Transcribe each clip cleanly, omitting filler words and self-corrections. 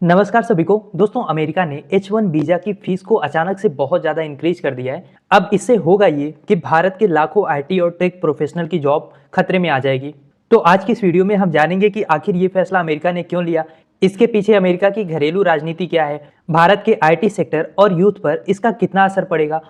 नमस्कार सभी को। दोस्तों, अमेरिका ने H1 वीजा की फीस को अचानक से बहुत ज़्यादा इंक्रीज कर दिया है। अब इससे होगा ये कि भारत के लाखों आईटी और टेक प्रोफेशनल की जॉब खतरे में आ जाएगी। तो आज की इस वीडियो में हम जानेंगे कि आखिर ये फैसला अमेरिका ने क्यों लिया, इसके पीछे अमेरिका की घरेलू राजनीति क्या है, भारत के आईटी सेक्टर और यूथ पर इसका कितना असर पड़ेगा,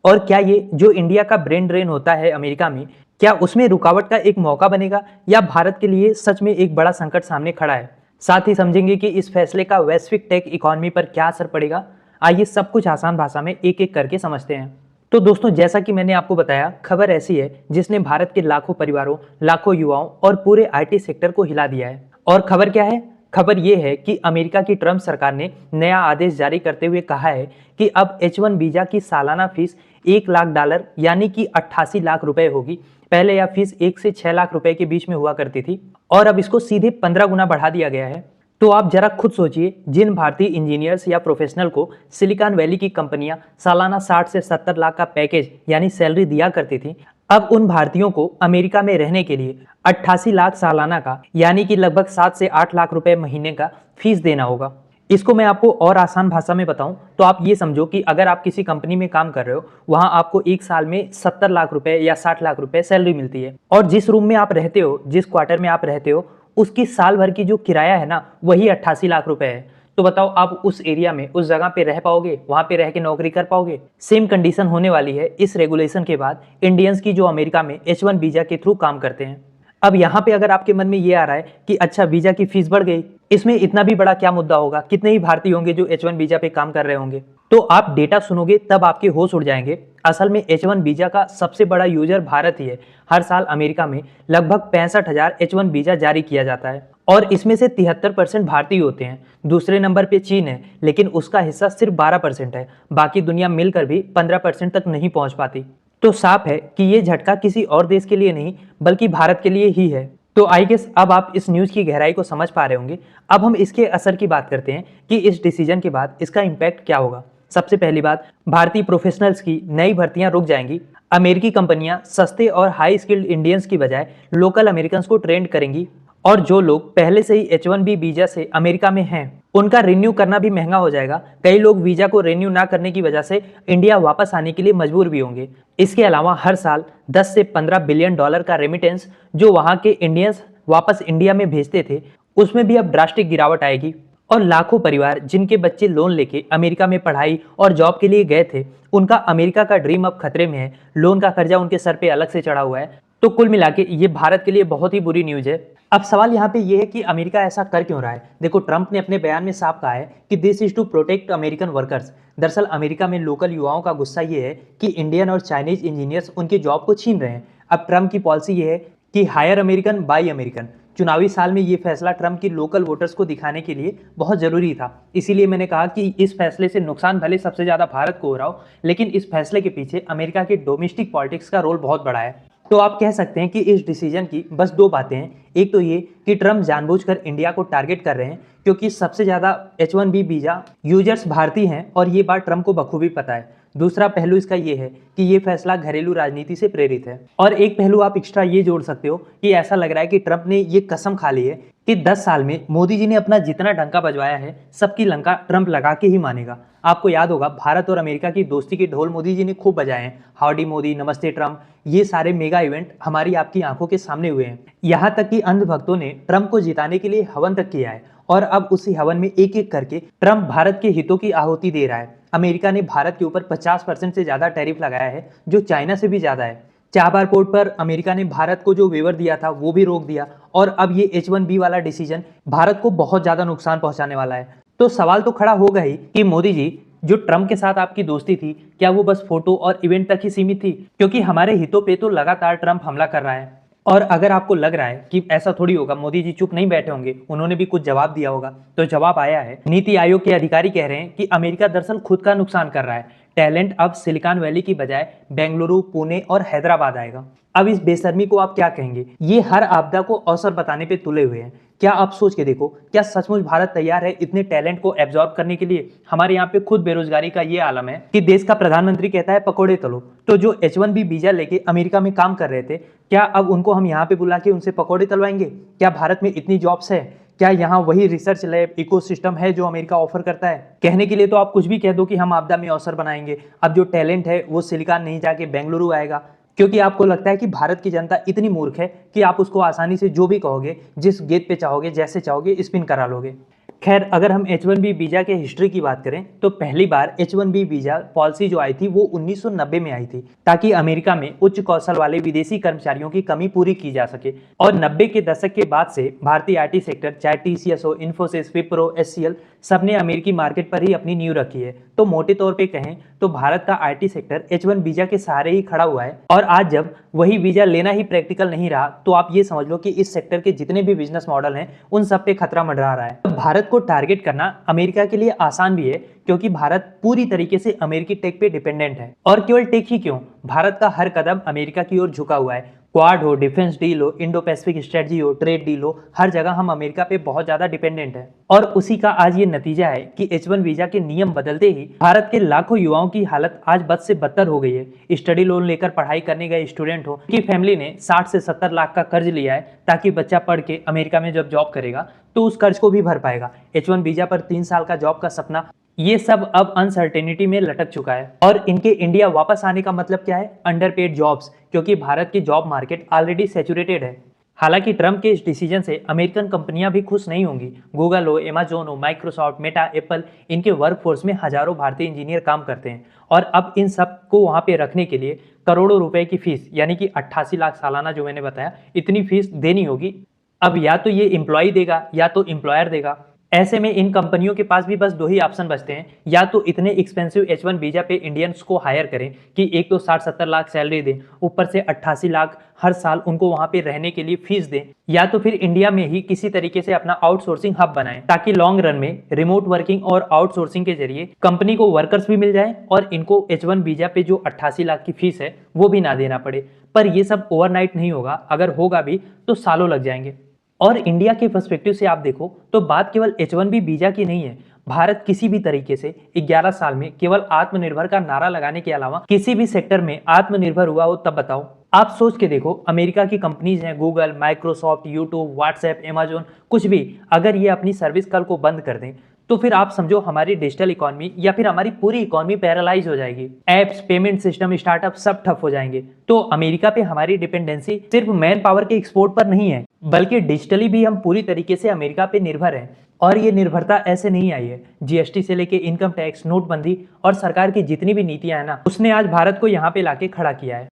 और क्या ये जो इंडिया का ब्रेन ड्रेन होता है अमेरिका में, क्या उसमें रुकावट का एक मौका बनेगा या भारत के लिए सच में एक बड़ा संकट सामने खड़ा है। साथ ही समझेंगे कि इस फैसले का वैश्विक टेक इकोनॉमी पर क्या असर पड़ेगा। आइए सब कुछ आसान भाषा में एक एक करके समझते हैं। तो दोस्तों, जैसा कि मैंने आपको बताया, खबर ऐसी है जिसने भारत के लाखों परिवारों, लाखों युवाओं और पूरे आईटी सेक्टर को हिला दिया है। और खबर क्या है? खबर यह है कि अमेरिका की ट्रंप सरकार ने नया आदेश जारी करते हुए कहा है कि अब H1 वीजा की सालाना फीस $1 लाख यानी कि 88 लाख रुपए होगी। पहले यह फीस 1 से 6 लाख रुपए के बीच में हुआ करती थी और अब इसको सीधे 15 गुना बढ़ा दिया गया है। तो आप जरा खुद सोचिए, जिन भारतीय इंजीनियर्स या प्रोफेशनल को सिलिकॉन वैली की कंपनियां सालाना 60 से 70 लाख का पैकेज यानी सैलरी दिया करती थी, अब उन भारतीयों को अमेरिका में रहने के लिए 88 लाख सालाना का यानी कि लगभग 7 से 8 लाख रुपए महीने का फीस देना होगा। इसको मैं आपको और आसान भाषा में बताऊं तो आप ये समझो कि अगर आप किसी कंपनी में काम कर रहे हो, वहां आपको एक साल में 70 लाख रुपए या 60 लाख रुपए सैलरी मिलती है, और जिस रूम में आप रहते हो, जिस क्वार्टर में आप रहते हो, उसकी साल भर की जो किराया है ना, वही 88 लाख रुपए है। तो बताओ, आप उस एरिया में, उस जगह पे रह पाओगे? वहां पे रह के नौकरी कर पाओगे? सेम कंडीशन होने वाली है इस रेगुलेशन के बाद इंडियंस की, जो अमेरिका में H1 वीजा के थ्रू काम करते हैं। अब यहाँ पे अगर आपके मन में ये आ रहा है कि अच्छा, वीजा की फीस बढ़ गई, इसमें इतना भी बड़ा क्या मुद्दा होगा, कितने ही भारतीय होंगे जो H1 वीजा पे काम कर रहे होंगे, तो आप डेटा सुनोगे तब आपके होश उड़ जाएंगे। असल में H1 वीजा का सबसे बड़ा यूजर भारत ही है। हर साल अमेरिका में लगभग 65,000 H1 वीजा जारी किया जाता है और इसमें से 73% भारतीय होते हैं। दूसरे नंबर पे चीन है, लेकिन उसका हिस्सा सिर्फ 12% है। बाकी दुनिया मिलकर भी 15% तक नहीं पहुंच पाती। तो साफ है कि ये झटका किसी और देश के लिए नहीं, बल्कि भारत के लिए ही है। तो आई गेस अब आप इस न्यूज़ की गहराई को समझ पा रहे होंगे। अब हम इसके असर की बात करते हैं कि इस डिसीजन के बाद इसका इम्पैक्ट क्या होगा। सबसे पहली बात, भारतीय प्रोफेशनल्स की नई भर्तियां रुक जाएंगी। अमेरिकी कंपनियां सस्ते और हाई स्किल्ड इंडियंस की बजाय लोकल अमेरिकन को ट्रेंड करेंगी, और जो लोग पहले से ही H1B वीजा से अमेरिका में हैं, उनका रिन्यू करना भी महंगा हो जाएगा। कई लोग वीजा को रिन्यू ना करने की वजह से इंडिया वापस आने के लिए मजबूर भी होंगे। इसके अलावा हर साल 10 से 15 बिलियन डॉलर का रेमिटेंस जो वहां के इंडियंस वापस इंडिया में भेजते थे, उसमें भी अब ड्रास्टिक गिरावट आएगी। और लाखों परिवार जिनके बच्चे लोन लेके अमेरिका में पढ़ाई और जॉब के लिए गए थे, उनका अमेरिका का ड्रीम अब खतरे में है। लोन का कर्जा उनके सर पे अलग से चढ़ा हुआ है। तो कुल मिला के ये भारत के लिए बहुत ही बुरी न्यूज है। अब सवाल यहाँ पे ये है कि अमेरिका ऐसा कर क्यों रहा है। देखो, ट्रंप ने अपने बयान में साफ कहा है कि this is to protect American workers. दरअसल अमेरिका में लोकल युवाओं का गुस्सा ये है कि इंडियन और चाइनीज इंजीनियर्स उनके जॉब को छीन रहे हैं। अब ट्रंप की पॉलिसी ये है कि हायर अमेरिकन बाई अमेरिकन। चुनावी साल में ये फैसला ट्रंप की लोकल वोटर्स को दिखाने के लिए बहुत जरूरी था। इसीलिए मैंने कहा कि इस फैसले से नुकसान भले सबसे ज्यादा भारत को हो रहा हो, लेकिन इस फैसले के पीछे अमेरिका के डोमेस्टिक पॉलिटिक्स का रोल बहुत बड़ा है। तो आप कह सकते हैं कि इस डिसीजन की बस दो बातें हैं। एक तो ये कि ट्रंप जानबूझकर इंडिया को टारगेट कर रहे हैं, क्योंकि सबसे ज्यादा H1B वीजा यूजर्स भारतीय हैं और ये बात ट्रंप को बखूबी पता है। दूसरा पहलू इसका ये है कि ये फैसला घरेलू राजनीति से प्रेरित है। और एक पहलू आप एक्स्ट्रा ये जोड़ सकते हो कि ऐसा लग रहा है कि ट्रंप ने ये कसम खा ली है कि 10 साल में मोदी जी ने अपना जितना डंका बजवाया है, सबकी लंका ट्रंप लगा के ही मानेगा। आपको याद होगा, भारत और अमेरिका की दोस्ती के ढोल मोदी जी ने खूब बजाए हैं। हाउडी मोदी, नमस्ते ट्रंप, ये सारे मेगा इवेंट हमारी आपकी आंखों के सामने हुए हैं। यहाँ तक कि अंधभक्तों ने ट्रंप को जिताने के लिए हवन तक किया है, और अब उसी हवन में एक एक करके ट्रंप भारत के हितों की आहुति दे रहा है। अमेरिका ने भारत के ऊपर 50% से ज्यादा टैरिफ लगाया है, जो चाइना से भी ज्यादा है। चाबार पोर्ट पर अमेरिका ने भारत को जो वेवर दिया था वो भी रोक दिया, और अब ये H1B वाला डिसीजन भारत को बहुत ज्यादा नुकसान पहुंचाने वाला है। तो सवाल तो खड़ा होगा ही कि मोदी जी, जो ट्रंप के साथ आपकी दोस्ती थी, क्या वो बस फोटो और इवेंट तक ही सीमित थी? क्योंकि हमारे हितों पे तो लगातार ट्रंप हमला कर रहा है। और अगर आपको लग रहा है कि ऐसा थोड़ी होगा, मोदी जी चुप नहीं बैठे होंगे, उन्होंने भी कुछ जवाब दिया होगा, तो जवाब आया है। नीति आयोग के अधिकारी कह रहे हैं कि अमेरिका दरअसल खुद का नुकसान कर रहा है। टैलेंट अब सिलिकॉन वैली की बजाय बेंगलुरु, पुणे और हैदराबाद आएगा। अब इस बेशर्मी को आप क्या कहेंगे? ये हर आपदा को अवसर बताने पे तुले हुए हैं। क्या आप सोच के देखो, क्या सचमुच भारत तैयार है इतने टैलेंट को एब्जॉर्ब करने के लिए? हमारे यहाँ पे खुद बेरोजगारी का ये आलम है कि देश का प्रधानमंत्री कहता है पकोड़े तलो। तो जो H1B वीजा लेके अमेरिका में काम कर रहे थे, क्या अब उनको हम यहाँ पे बुला के उनसे पकोड़े तलवाएंगे? क्या भारत में इतनी जॉब्स है क्या यहाँ वही रिसर्च लैब इकोसिस्टम है जो अमेरिका ऑफर करता है? कहने के लिए तो आप कुछ भी कह दो कि हम आपदा में अवसर बनाएंगे, अब जो टैलेंट है वो सिलिकॉन नहीं जाके बेंगलुरु आएगा, क्योंकि आपको लगता है कि भारत की जनता इतनी मूर्ख है कि आप उसको आसानी से जो भी कहोगे, जिस गेट पे चाहोगे, जैसे चाहोगे स्पिन करा लोगे। खैर, अगर हम H1B वीज़ा के हिस्ट्री की बात करें तो पहली बार H1B वीज़ा पॉलिसी जो आई थी वो 1990 में आई थी, ताकि अमेरिका में उच्च कौशल वाले विदेशी कर्मचारियों की कमी पूरी की जा सके। और 90 के दशक के बाद से भारतीय आईटी सेक्टर, चाहे TCS हो, इन्फोसिस, विप्रो, HCL, सबने अमेरिकी मार्केट पर ही अपनी नींव रखी है। तो मोटे तौर पे कहें तो भारत का आईटी सेक्टर H1 वीज़ा के सहारे ही खड़ा हुआ है। और आज जब वही वीज़ा लेना ही प्रैक्टिकल नहीं रहा, तो आप ये समझ लो कि इस सेक्टर के जितने भी बिजनेस मॉडल हैं उन सब पे खतरा मंडरा रहा है। भारत को टारगेट करना अमेरिका के लिए आसान भी है, क्योंकि भारत पूरी तरीके से अमेरिकी टेक पे डिपेंडेंट है। और केवल टेक ही क्यों, भारत का हर कदम अमेरिका की ओर झुका हुआ है। क्वाड हो, डिफेंस डील हो, इंडो पैसिफिक स्ट्रेटजी हो, ट्रेड डील हो, हर जगह हम अमेरिका पे बहुत ज्यादा डिपेंडेंट है। और उसी का आज ये नतीजा है कि H1 वीजा के नियम बदलते ही भारत के लाखों युवाओं की हालत आज बद से बदतर हो गई है। स्टडी लोन लेकर पढ़ाई करने गए स्टूडेंट हो कि फैमिली ने 60 से 70 लाख का कर्ज लिया है, ताकि बच्चा पढ़ के अमेरिका में जब जॉब करेगा तो उस कर्ज को भी भर पाएगा। H1 वीजा पर 3 साल का जॉब का सपना, ये सब अब अनसर्टेनिटी में लटक चुका है। और इनके इंडिया वापस आने का मतलब क्या है? अंडरपेड जॉब्स, क्योंकि भारत की जॉब मार्केट ऑलरेडी सैचुरेटेड है। हालांकि ट्रम्प के इस डिसीजन से अमेरिकन कंपनियां भी खुश नहीं होंगी। गूगल हो, अमेजोन हो, माइक्रोसॉफ्ट, मेटा, एप्पल, इनके वर्कफोर्स में हजारों भारतीय इंजीनियर काम करते हैं। और अब इन सब को वहां पे रखने के लिए करोड़ों रुपए की फीस, यानी कि 88 लाख सालाना जो मैंने बताया, इतनी फीस देनी होगी। अब या तो ये एम्प्लॉय देगा या तो एम्प्लॉयर देगा। ऐसे में इन कंपनियों के पास भी बस दो ही ऑप्शन बचते हैं, या तो इतने एक्सपेंसिव H1 वीजा पे इंडियंस को हायर करें कि एक तो 60-70 लाख सैलरी दें, ऊपर से 88 लाख हर साल उनको वहां पे रहने के लिए फीस दें, या तो फिर इंडिया में ही किसी तरीके से अपना आउटसोर्सिंग हब बनाएं, ताकि लॉन्ग रन में रिमोट वर्किंग और आउटसोर्सिंग के जरिए कंपनी को वर्कर्स भी मिल जाए और इनको H1 वीजा पे जो 88 लाख की फीस है वो भी ना देना पड़े। पर ये सब ओवरनाइट नहीं होगा, अगर होगा भी तो सालों लग जाएंगे। और इंडिया के पर्सपेक्टिव से आप देखो तो बात केवल H1B वीजा की नहीं है। भारत किसी भी तरीके से 11 साल में केवल आत्मनिर्भर का नारा लगाने के अलावा किसी भी सेक्टर में आत्मनिर्भर हुआ हो तब बताओ। आप सोच के देखो, अमेरिका की कंपनीज हैं, Google, Microsoft, YouTube, WhatsApp, Amazon, कुछ भी, अगर ये अपनी सर्विस कल को बंद कर दें तो फिर आप समझो हमारी डिजिटल इकोनॉमी या फिर हमारी पूरी इकोनॉमी पैरालाइज हो जाएगी। एप्स, पेमेंट सिस्टम, स्टार्टअप सब ठप हो जाएंगे। तो अमेरिका पे हमारी डिपेंडेंसी सिर्फ मैन पावर के एक्सपोर्ट पर नहीं है, बल्कि डिजिटली भी हम पूरी तरीके से अमेरिका पे निर्भर हैं। और ये निर्भरता ऐसे नहीं आई है। जीएसटी से लेके इनकम टैक्स, नोटबंदी और सरकार की जितनी भी नीतियां हैं ना, उसने आज भारत को यहाँ पे लाके खड़ा किया है।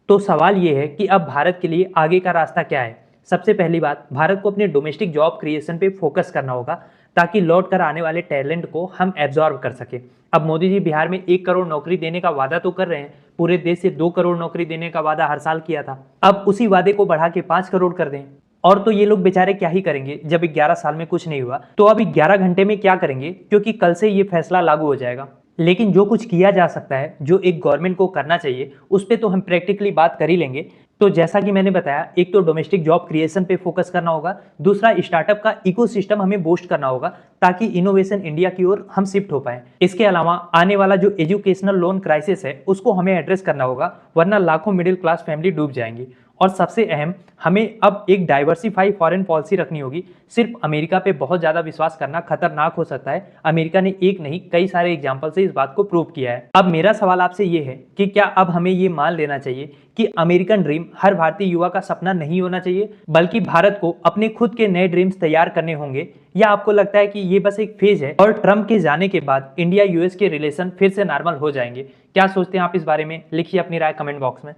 तो सवाल ये है कि अब भारत के लिए आगे का रास्ता क्या है? सबसे पहली बात, भारत को अपने डोमेस्टिक जॉब क्रिएशन पे फोकस करना होगा, ताकि लौट कर आने वाले टैलेंट को हम एब्जॉर्ब कर सके। अब मोदी जी बिहार में 1 करोड़ नौकरी देने का वादा तो कर रहे हैं, पूरे देश से 2 करोड़ नौकरी देने का वादा हर साल किया था। अब उसी वादे को बढ़ा के 5 करोड़ कर दें। और तो ये लोग बेचारे क्या ही करेंगे जब 11 साल में कुछ नहीं हुआ, तो अब 11 घंटे में क्या करेंगे, क्योंकि कल से ये फैसला लागू हो जाएगा। लेकिन जो कुछ किया जा सकता है, जो एक गवर्नमेंट को करना चाहिए, उस पर तो हम प्रैक्टिकली बात कर ही लेंगे। तो जैसा कि मैंने बताया, एक तो डोमेस्टिक जॉब क्रिएशन पे फोकस करना होगा, दूसरा स्टार्टअप का इकोसिस्टम हमें बूस्ट करना होगा, ताकि इनोवेशन इंडिया की ओर हम शिफ्ट हो पाए। इसके अलावा आने वाला जो एजुकेशनल लोन क्राइसिस है उसको हमें एड्रेस करना होगा, वरना लाखों मिडिल क्लास फैमिली डूब जाएंगी। और सबसे अहम, हमें अब एक डाइवर्सिफाई फॉरेन पॉलिसी रखनी होगी। सिर्फ अमेरिका पे बहुत ज़्यादा विश्वास करना खतरनाक हो सकता है। अमेरिका ने एक नहीं कई सारे एग्जाम्पल से इस बात को प्रूव किया है। अब मेरा सवाल आपसे ये है कि क्या अब हमें ये मान लेना चाहिए कि अमेरिकन ड्रीम हर भारतीय युवा का सपना नहीं होना चाहिए, बल्कि भारत को अपने खुद के नए ड्रीम्स तैयार करने होंगे? या आपको लगता है कि ये बस एक फेज है और ट्रम्प के जाने के बाद इंडिया यूएस के रिलेशन फिर से नॉर्मल हो जाएंगे? क्या सोचते हैं आप इस बारे में? लिखिए अपनी राय कमेंट बॉक्स में।